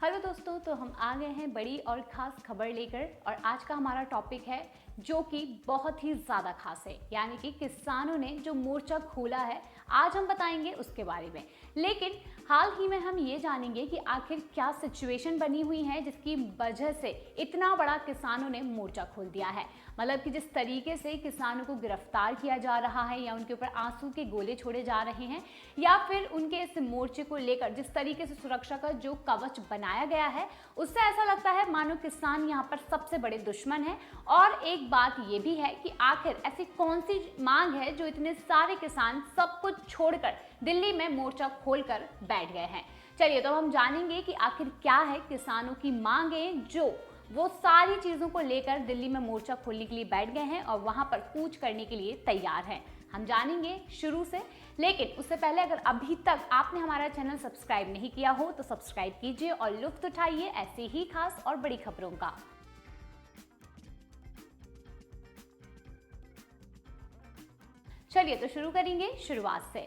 Hello दोस्तों, तो हम आ गए हैं बड़ी और ख़ास खबर लेकर। और आज का हमारा टॉपिक है जो कि बहुत ही ज़्यादा खास है, यानी कि किसानों ने जो मोर्चा खोला है, आज हम बताएंगे उसके बारे में। लेकिन हाल ही में हम ये जानेंगे कि आखिर क्या सिचुएशन बनी हुई है जिसकी वजह से इतना बड़ा किसानों ने मोर्चा खोल दिया है। मतलब कि जिस तरीके से किसानों को गिरफ्तार किया जा रहा है, या उनके ऊपर आंसू के गोले छोड़े जा रहे हैं, या फिर उनके इस मोर्चे को लेकर जिस तरीके से सुरक्षा का जो कवच बनाया गया है, उससे ऐसा लगता है मानो किसान यहाँ पर सबसे बड़े दुश्मन है। और एक बात ये भी है कि आखिर ऐसी कौन सी मांग है जो इतने सारे किसान सब कुछ छोड़कर दिल्ली में मोर्चा खोलकर बैठ गए हैं। चलिए तो हम जानेंगे कि आखिर क्या है किसानों की मांगें जो वो सारी चीजों को लेकर दिल्ली में मोर्चा खोलने के लिए बैठ गए हैं और वहां पर कूच करने के लिए तैयार हैं। हम जानेंगे शुरू से, लेकिन उससे पहले अगर अभी तक आपने हमारा चैनल सब्सक्राइब नहीं किया हो तो सब्सक्राइब कीजिए और लुत्फ उठाइए ऐसे ही खास और बड़ी खबरों का। चलिए तो शुरू करेंगे शुरुआत से।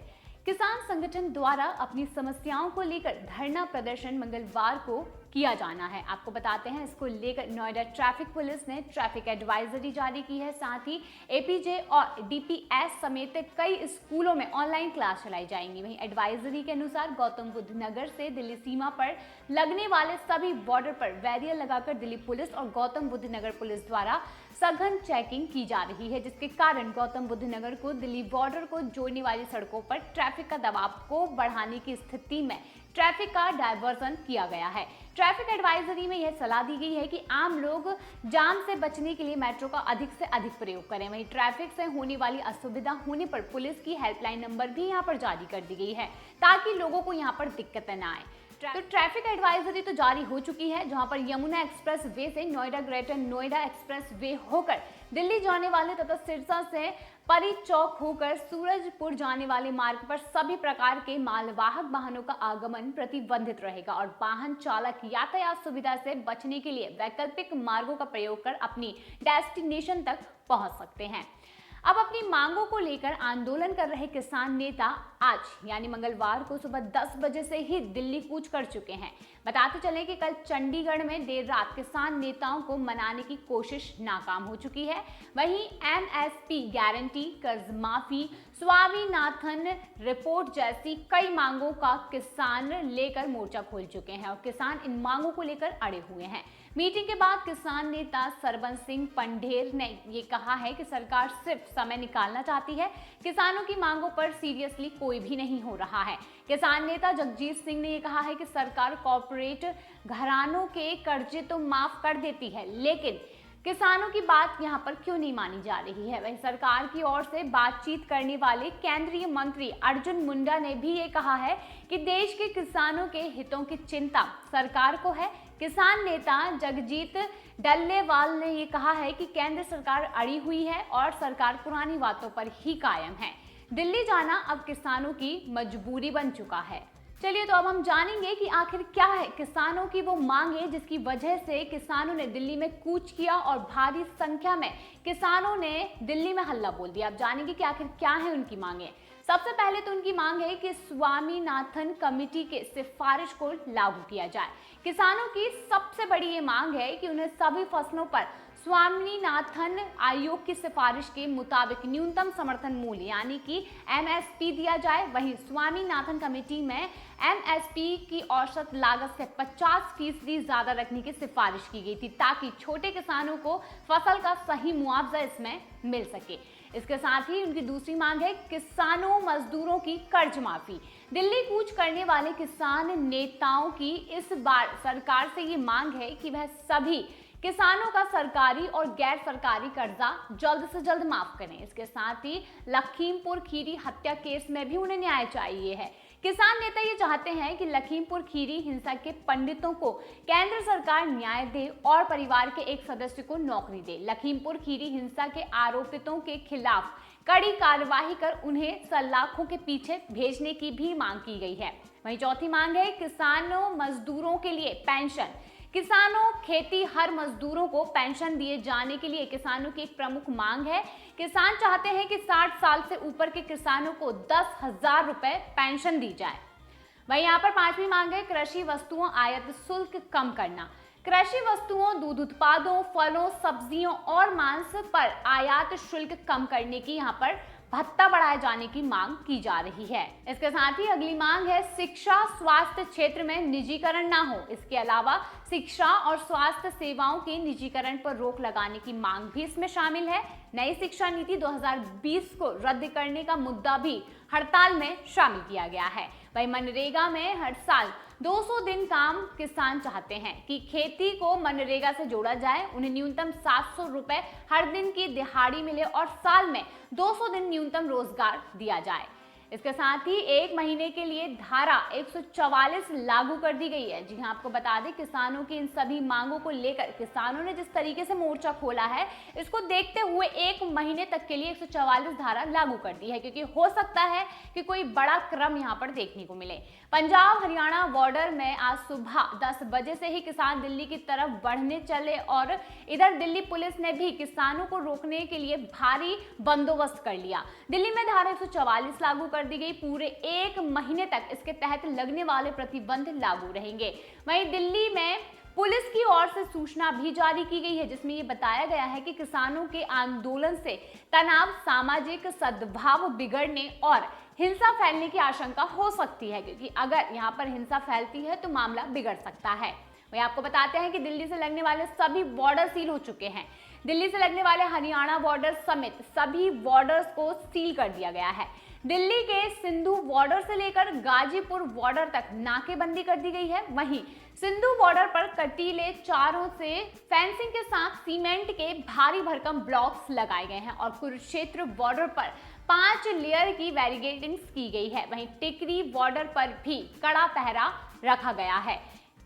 किसान संगठन द्वारा अपनी समस्याओं को लेकर धरना प्रदर्शन मंगलवार को किया जाना है। आपको बताते हैं, इसको लेकर नोएडा ट्रैफिक पुलिस ने ट्रैफिक एडवाइजरी जारी की है। साथ ही एपीजे और डीपीएस समेत कई स्कूलों में ऑनलाइन क्लास चलाई जाएंगी। वहीं एडवाइजरी के अनुसार गौतम बुद्ध नगर से दिल्ली सीमा पर लगने वाले सभी बॉर्डर पर बैरियर लगाकर दिल्ली पुलिस और गौतम बुद्ध नगर पुलिस द्वारा सघन चेकिंग की जा रही है, जिसके कारण गौतम बुद्ध नगर को दिल्ली बॉर्डर को जोड़ने वाली सड़कों पर ट्रैफिक का दबाव को बढ़ाने की स्थिति में ट्रैफिक का डायवर्जन किया गया है। ट्रैफिक एडवाइजरी में यह सलाह दी गई है कि आम लोग जाम से बचने के लिए मेट्रो का अधिक से अधिक प्रयोग करें। वहीं ट्रैफिक से होने वाली असुविधा होने पर पुलिस की हेल्पलाइन नंबर भी यहां पर जारी कर दी गई है, ताकि लोगों को यहां पर दिक्कतें न आए। तो ट्रैफिक एडवाइजरी तो जारी हो चुकी है, जहां पर यमुना एक्सप्रेस वे से Noida greater Noida express way होकर दिल्ली जाने वाले तथा सिरसा से परी चौक होकर सूरजपुर जाने वाले मार्ग पर सभी प्रकार के मालवाहक वाहनों का आगमन प्रतिबंधित रहेगा और वाहन चालक यातायात सुविधा से बचने के लिए वैकल्पिक मार्गों का प्रयोग कर अपनी डेस्टिनेशन तक पहुंच सकते हैं। अब अपनी मांगों को लेकर आंदोलन कर रहे किसान नेता आज यानी मंगलवार को सुबह 10 बजे से ही दिल्ली कूच कर चुके हैं। बताते चलें कि कल चंडीगढ़ में देर रात किसान नेताओं को मनाने की कोशिश नाकाम हो चुकी है। वहीं एमएसपी गारंटी, कर्ज माफी, स्वामीनाथन रिपोर्ट जैसी कई मांगों का किसान लेकर मोर्चा खोल चुके हैं और किसान इन मांगों को लेकर अड़े हुए हैं। मीटिंग के बाद किसान नेता सरबंस सिंह पंढेर ने ये कहा है कि सरकार सिर्फ समय निकालना चाहती है, किसानों की मांगों पर सीरियसली कोई भी नहीं हो रहा है। किसान नेता जगजीत सिंह ने ये कहा है कि सरकार कॉर्पोरेट घरानों के कर्जे तो माफ कर देती है, लेकिन किसानों की बात यहां पर क्यों नहीं मानी जा रही है। वहीं सरकार की ओर से बातचीत करने वाले केंद्रीय मंत्री अर्जुन मुंडा ने भी ये कहा है कि देश के किसानों के हितों की चिंता सरकार को है। किसान नेता जगजीत डल्लेवाल ने ये कहा है कि केंद्र सरकार अड़ी हुई है और सरकार पुरानी बातों पर ही कायम है। दिल्ली जाना अब किसानों की मजबूरी बन चुका है। चलिए तो अब हम जानेंगे कि आखिर क्या है किसानों की वो मांगे जिसकी वजह से किसानों ने दिल्ली में कूच किया और भारी संख्या में किसानों ने दिल्ली में हल्ला बोल दिया। अब जानेंगे कि आखिर क्या है उनकी मांगे। सबसे पहले तो उनकी मांग है कि स्वामीनाथन कमेटी के सिफारिश को लागू किया जाए। किसानों की सबसे बड़ी ये मांग है कि उन्हें सभी फसलों पर स्वामीनाथन आयोग की सिफारिश के मुताबिक न्यूनतम समर्थन मूल्य यानी कि एमएसपी दिया जाए। वहीं स्वामीनाथन कमेटी में एमएसपी की औसत लागत से 50% ज्यादा रखने की सिफारिश की गई थी, ताकि छोटे किसानों को फसल का सही मुआवजा इसमें मिल सके। इसके साथ ही उनकी दूसरी मांग है किसानों मजदूरों की कर्ज माफी। दिल्ली कूच करने वाले किसान नेताओं की इस बार सरकार से ये मांग है कि वह सभी किसानों का सरकारी और गैर सरकारी कर्जा जल्द से जल्द माफ करें। इसके साथ ही लखीमपुर खीरी हत्या केस में भी उन्हें न्याय चाहिए है। किसान नेता ये चाहते हैं कि लखीमपुर खीरी हिंसा के पंडितों को केंद्र सरकार न्याय दे और परिवार के एक सदस्य को नौकरी दे। लखीमपुर खीरी हिंसा के आरोपितों के खिलाफ कड़ी कार्रवाई कर उन्हें सलाखों के पीछे भेजने की भी मांग की गई है। वहीं चौथी मांग है किसानों मजदूरों के लिए पेंशन। किसानों, खेती हर मजदूरों को पेंशन दिए जाने के लिए किसानों की एक प्रमुख मांग है। किसान चाहते हैं कि 60 साल से ऊपर के किसानों को 10,000 रुपए पेंशन दी जाए। वहीं यहाँ पर पांचवी मांग है कृषि वस्तुओं आयात शुल्क कम करना। कृषि वस्तुओं, दूध उत्पादों, फलों, सब्जियों और मांस पर आयात शुल्क कम करने की यहाँ पर भत्ता बढ़ाए जाने की मांग की जा रही है। इसके साथ ही अगली मांग है शिक्षा, स्वास्थ्य क्षेत्र में निजीकरण ना हो। इसके अलावा शिक्षा और स्वास्थ्य सेवाओं के निजीकरण पर रोक लगाने की मांग भी इसमें शामिल है। नई शिक्षा नीति 2020 को रद्द करने का मुद्दा भी हड़ताल में शामिल किया गया है। वहीं मनरेगा में हर साल 200 दिन काम किसान चाहते हैं कि खेती को मनरेगा से जोड़ा जाए, उन्हें न्यूनतम 700 रुपए हर दिन की दिहाड़ी मिले और साल में 200 दिन न्यूनतम रोजगार दिया जाए। इसके साथ ही 1 महीने के लिए धारा 144 लागू कर दी गई है। जी हाँ, आपको बता दें किसानों की इन सभी मांगों को लेकर किसानों ने जिस तरीके से मोर्चा खोला है, इसको देखते हुए 1 महीने तक के लिए 144 धारा लागू कर दी है, क्योंकि हो सकता है कि कोई बड़ा क्रम यहाँ पर देखने को मिले। पंजाब हरियाणा बॉर्डर में आज सुबह 10 बजे से ही किसान दिल्ली की तरफ बढ़ने चले और इधर दिल्ली पुलिस ने भी किसानों को रोकने के लिए भारी बंदोबस्त कर लिया। दिल्ली में धारा 144 लागू कर दी गई। पूरे 1 महीने तक इसके तहत लगने वाले प्रतिबंध लागू रहेंगे। वहीं दिल्ली में पुलिस की ओर से सूचना भी जारी की गई है, जिसमें ये बताया गया है कि किसानों के आंदोलन से तनाव, सामाजिक सद्भाव बिगड़ने और हिंसा फैलने की आशंका हो सकती है, क्योंकि अगर यहाँ पर हिंसा फैलती है तो मामला बिगड़ सकता है। वही आपको बताते हैं कि दिल्ली से लगने वाले सभी बॉर्डर सील हो चुके हैं। दिल्ली से लगने वाले हरियाणा बॉर्डर समेत सभी बॉर्डर्स को सील कर दिया गया है। दिल्ली के सिंधु बॉर्डर से लेकर गाजीपुर बॉर्डर तक नाकेबंदी कर दी गई है। वहीं सिंधु बॉर्डर पर कटीले चारों से फेंसिंग के साथ सीमेंट के भारी भरकम ब्लॉक्स लगाए गए हैं और कुरुक्षेत्र बॉर्डर पर 5 लेयर की बैरिकेडिंग की गई है। वहीं टिकरी बॉर्डर पर भी कड़ा पहरा रखा गया है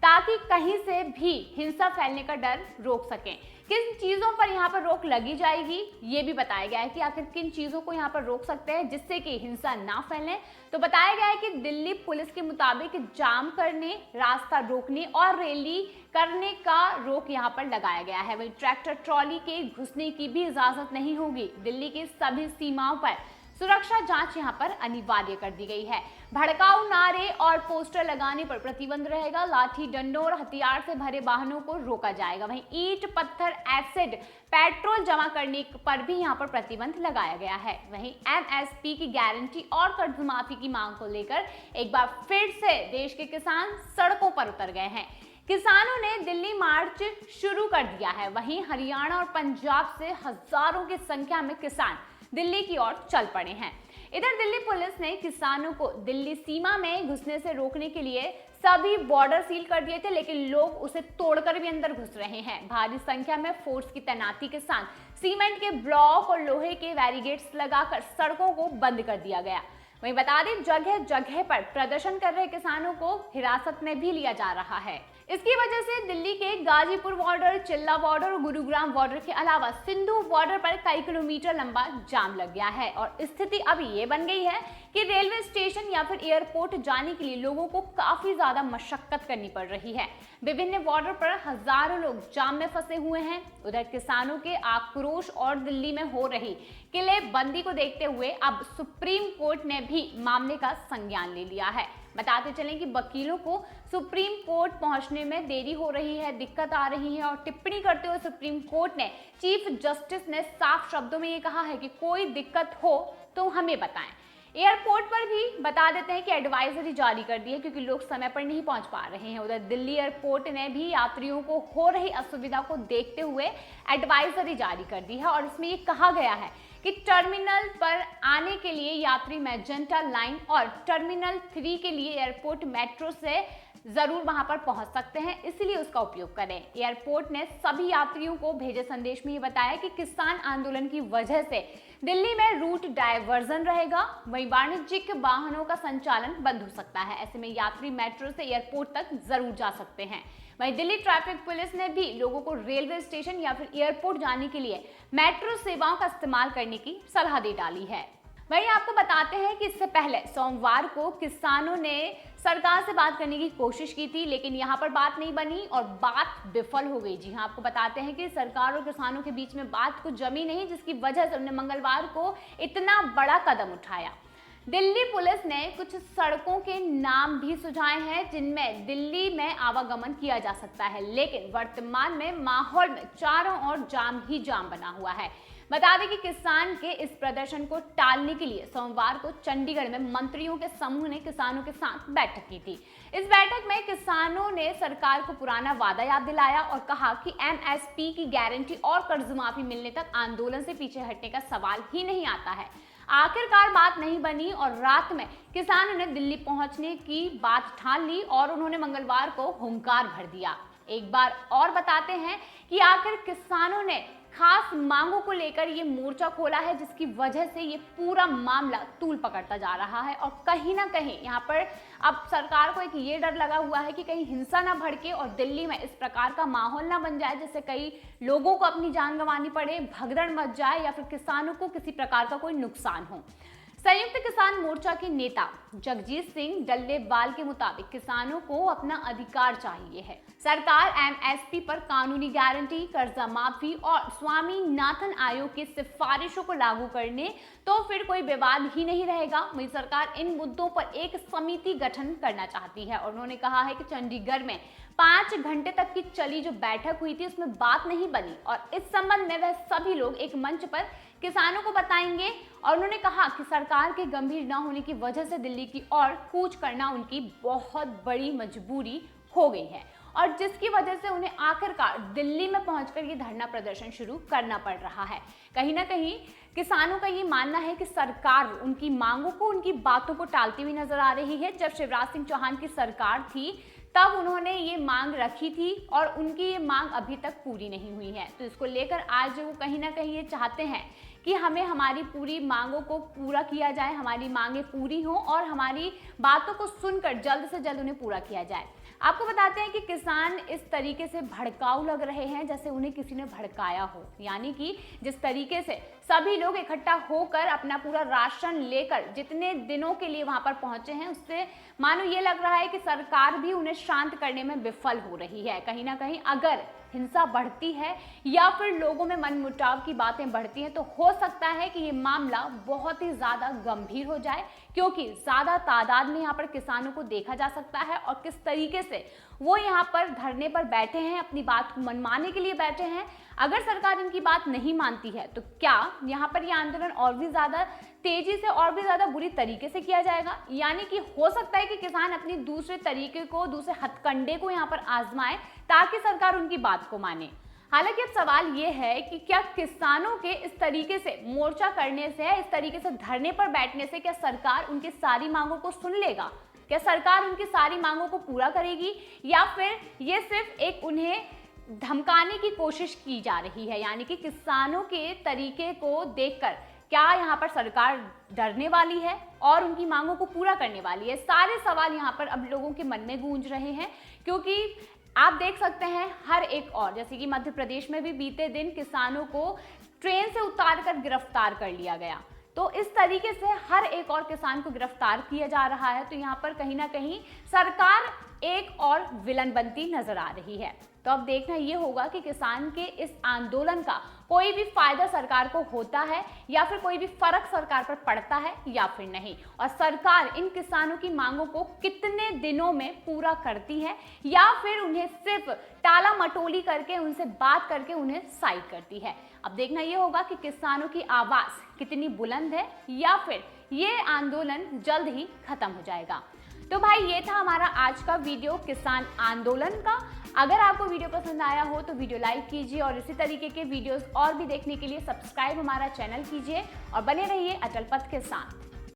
ताकि कहीं से भी हिंसा फैलने का डर रोक सकें। किन चीजों पर यहाँ पर रोक लगी जाएगी ये भी बताया गया है कि आखिर किन चीजों को यहाँ पर रोक सकते हैं जिससे कि हिंसा ना फैले। तो बताया गया है कि दिल्ली पुलिस के मुताबिक जाम करने, रास्ता रोकने और रैली करने का रोक यहाँ पर लगाया गया है। वहीं ट्रैक्टर ट्रॉली के घुसने की भी इजाजत नहीं होगी। दिल्ली की सभी सीमाओं पर सुरक्षा जांच यहां पर अनिवार्य कर दी गई है। भड़काऊ नारे और पोस्टर लगाने पर प्रतिबंध रहेगा। लाठी, डंडों और हथियार से भरे वाहनों को रोका जाएगा। वहीं ईंट, पत्थर, एसिड, पेट्रोल जमा करने पर भी यहां पर प्रतिबंध लगाया गया है। वहीं एमएसपी की गारंटी और कर्ज माफी की मांग को लेकर एक बार फिर से देश के किसान सड़कों पर उतर गए हैं। किसानों ने दिल्ली मार्च शुरू कर दिया है। वहीं हरियाणा और पंजाब से हजारों की संख्या में किसान दिल्ली की ओर चल पड़े हैं। इधर दिल्ली पुलिस ने किसानों को दिल्ली सीमा में घुसने से रोकने के लिए सभी बॉर्डर सील कर दिए थे, लेकिन लोग उसे तोड़कर भी अंदर घुस रहे हैं। भारी संख्या में फोर्स की तैनाती के साथ सीमेंट के ब्लॉक और लोहे के बैरिकेड्स लगाकर सड़कों को बंद कर दिया गया। वहीं बता दें जगह जगह पर प्रदर्शन कर रहे किसानों को हिरासत में भी लिया जा रहा है। इसकी वजह से दिल्ली के गाजीपुर बॉर्डर, चिल्ला बॉर्डर और गुरुग्राम बॉर्डर के अलावा सिंधु बॉर्डर पर कई किलोमीटर लंबा जाम लग गया है और स्थिति अब ये बन गई है कि रेलवे स्टेशन या फिर एयरपोर्ट जाने के लिए लोगों को काफी ज्यादा मशक्कत करनी पड़ रही है। विभिन्न बॉर्डर पर हजारों लोग जाम में फंसे हुए हैं। उधर किसानों के आक्रोश और दिल्ली में हो रही किलेबंदी को देखते हुए अब सुप्रीम कोर्ट ने भी मामले का संज्ञान ले लिया है। बताते चलें कि वकीलों को सुप्रीम कोर्ट पहुंचने में देरी हो रही है, दिक्कत आ रही है और टिप्पणी करते हुए सुप्रीम कोर्ट ने चीफ जस्टिस ने साफ शब्दों में ये कहा है कि कोई दिक्कत हो तो हमें बताएं। एयरपोर्ट पर भी बता देते हैं कि एडवाइजरी जारी कर दी है क्योंकि लोग समय पर नहीं पहुंच पा रहे हैं। उधर दिल्ली एयरपोर्ट ने भी यात्रियों को हो रही असुविधा को देखते हुए एडवाइजरी जारी कर दी है और इसमें ये कहा गया है कि टर्मिनल पर आने के लिए यात्री मैजेंटा लाइन और टर्मिनल 3 के लिए एयरपोर्ट मेट्रो से जरूर वहां पर पहुंच सकते हैं, इसलिए उसका उपयोग करें। एयरपोर्ट ने सभी यात्रियों को भेजे संदेश में ये बताया कि किसान आंदोलन की वजह से दिल्ली में रूट डायवर्जन रहेगा, वहीं वाणिज्यिक वाहनों का संचालन बंद हो सकता है। ऐसे में यात्री मेट्रो से एयरपोर्ट तक जरूर जा सकते हैं। वहीं दिल्ली ट्रैफिक पुलिस ने भी लोगों को रेलवे स्टेशन या फिर एयरपोर्ट जाने के लिए मेट्रो सेवाओं का इस्तेमाल करने की सलाह दे डाली है। वहीं आपको बताते हैं कि इससे पहले सोमवार को किसानों ने सरकार से बात करने की कोशिश की थी, लेकिन यहाँ पर बात नहीं बनी और बात विफल हो गई। जी हाँ, आपको बताते हैं कि सरकार और किसानों के बीच में बात कुछ जमी नहीं, जिसकी वजह से उन्होंने मंगलवार को इतना बड़ा कदम उठाया। दिल्ली पुलिस ने कुछ सड़कों के नाम भी सुझाए हैं जिनमें दिल्ली में आवागमन किया जा सकता है, लेकिन वर्तमान में माहौल में चारों ओर जाम ही जाम बना हुआ है। बता दें कि किसान के इस प्रदर्शन को टालने के लिए सोमवार को चंडीगढ़ में मंत्रियों के समूह ने किसानों के साथ बैठक की थी। इस बैठक में किसानों ने सरकार को पुराना वादा याद दिलाया और कहा कि एमएसपी की गारंटी और कर्ज माफी मिलने तक आंदोलन से पीछे हटने का सवाल ही नहीं आता है। आखिरकार बात नहीं बनी और रात में किसानों ने दिल्ली पहुंचने की बात ठान ली और उन्होंने मंगलवार को हुंकार भर दिया। एक बार और बताते हैं कि आखिर किसानों ने खास मांगों को लेकर ये मोर्चा खोला है, जिसकी वजह से ये पूरा मामला तूल पकड़ता जा रहा है और कहीं ना कहीं यहाँ पर अब सरकार को एक ये डर लगा हुआ है कि कहीं हिंसा ना भड़के और दिल्ली में इस प्रकार का माहौल ना बन जाए जिससे कई लोगों को अपनी जान गंवानी पड़े, भगदड़ मच जाए या फिर किसानों को किसी प्रकार का कोई नुकसान हो। संयुक्त किसान मोर्चा के नेता जगजीत सिंह डल्लेवाल के मुताबिक किसानों को अपना अधिकार चाहिए है। सरकार एमएसपी पर कानूनी गारंटी, कर्जा माफी और स्वामीनाथन आयोग की सिफारिशों को लागू करने तो फिर कोई विवाद ही नहीं रहेगा। वहीं सरकार इन मुद्दों पर एक समिति गठन करना चाहती है और उन्होंने कहा है कि चंडीगढ़ में 5 घंटे तक की चली जो बैठक हुई थी उसमें बात नहीं बनी और इस संबंध में वह सभी लोग एक मंच पर किसानों को बताएंगे। और उन्होंने कहा कि सरकार के गंभीर न होने की वजह से दिल्ली की ओर कूच करना उनकी बहुत बड़ी मजबूरी हो गई है और जिसकी वजह से उन्हें आखिरकार दिल्ली में पहुंचकर ये धरना प्रदर्शन शुरू करना पड़ रहा है। कहीं ना कहीं किसानों का ये मानना है कि सरकार उनकी मांगों को, उनकी बातों को टालती हुई नजर आ रही है। जब शिवराज सिंह चौहान की सरकार थी तब उन्होंने ये मांग रखी थी और उनकी ये मांग अभी तक पूरी नहीं हुई है, तो इसको लेकर आज वो कहीं ना कहीं ये चाहते हैं कि हमें हमारी पूरी मांगों को पूरा किया जाए, हमारी मांगें पूरी हों और हमारी बातों को सुनकर जल्द से जल्द उन्हें पूरा किया जाए। आपको बताते हैं कि किसान इस तरीके से भड़काऊ लग रहे हैं जैसे उन्हें किसी ने भड़काया हो, यानी कि जिस तरीके से सभी लोग इकट्ठा होकर अपना पूरा राशन लेकर जितने दिनों के लिए वहां पर पहुंचे हैं, उससे मानो ये लग रहा है कि सरकार भी उन्हें शांत करने में विफल हो रही है। कहीं ना कहीं अगर हिंसा बढ़ती है या फिर लोगों में मनमुटाव की बातें बढ़ती हैं तो हो सकता है कि ये मामला बहुत ही ज्यादा गंभीर हो जाए, क्योंकि ज्यादा तादाद में यहाँ पर किसानों को देखा जा सकता है और किस तरीके से वो यहाँ पर धरने पर बैठे हैं, अपनी बात को मनवाने के लिए बैठे हैं। अगर सरकार इनकी बात नहीं मानती है तो क्या यहाँ पर ये आंदोलन और भी ज्यादा तेजी से और भी ज्यादा बुरी तरीके से किया जाएगा, यानी कि हो सकता है कि किसान अपनी दूसरे तरीके को, दूसरे हथकंडे को यहाँ पर आजमाए ताकि सरकार उनकी बात को माने। हालांकि अब सवाल ये है कि क्या किसानों के इस तरीके से मोर्चा करने से, इस तरीके से धरने पर बैठने से क्या सरकार उनकी सारी मांगों को सुन लेगा? क्या सरकार उनकी सारी मांगों को पूरा करेगी या फिर ये सिर्फ एक उन्हें धमकाने की कोशिश की जा रही है, यानी कि किसानों के तरीके को देखकर क्या यहाँ पर सरकार डरने वाली है और उनकी मांगों को पूरा करने वाली है? सारे सवाल यहाँ पर अब लोगों के मन में गूंज रहे हैं, क्योंकि आप देख सकते हैं हर एक और, जैसे कि मध्य प्रदेश में भी बीते दिन किसानों को ट्रेन से उतारकर गिरफ्तार कर लिया गया। तो इस तरीके से हर एक और किसान को गिरफ्तार किया जा रहा है। तो यहाँ पर कहीं ना कहीं सरकार एक और विलन बनती नजर आ रही है। तो अब देखना ये होगा कि किसान के इस आंदोलन का कोई भी फायदा सरकार को होता है या फिर कोई भी फर्क सरकार पर पड़ता है या फिर नहीं, और सरकार इन किसानों की मांगों को कितने दिनों में पूरा करती है या फिर उन्हें सिर्फ टाला मटोली करके, उनसे बात करके उन्हें साइड करती है। अब देखना ये होगा कि किसानों की आवाज कितनी बुलंद है या फिर ये आंदोलन जल्द ही खत्म हो जाएगा। तो भाई ये था हमारा आज का वीडियो किसान आंदोलन का। अगर आपको वीडियो पसंद आया हो तो वीडियो लाइक कीजिए और इसी तरीके के वीडियोस और भी देखने के लिए सब्सक्राइब हमारा चैनल कीजिए और बने रहिए अटल पथ के साथ।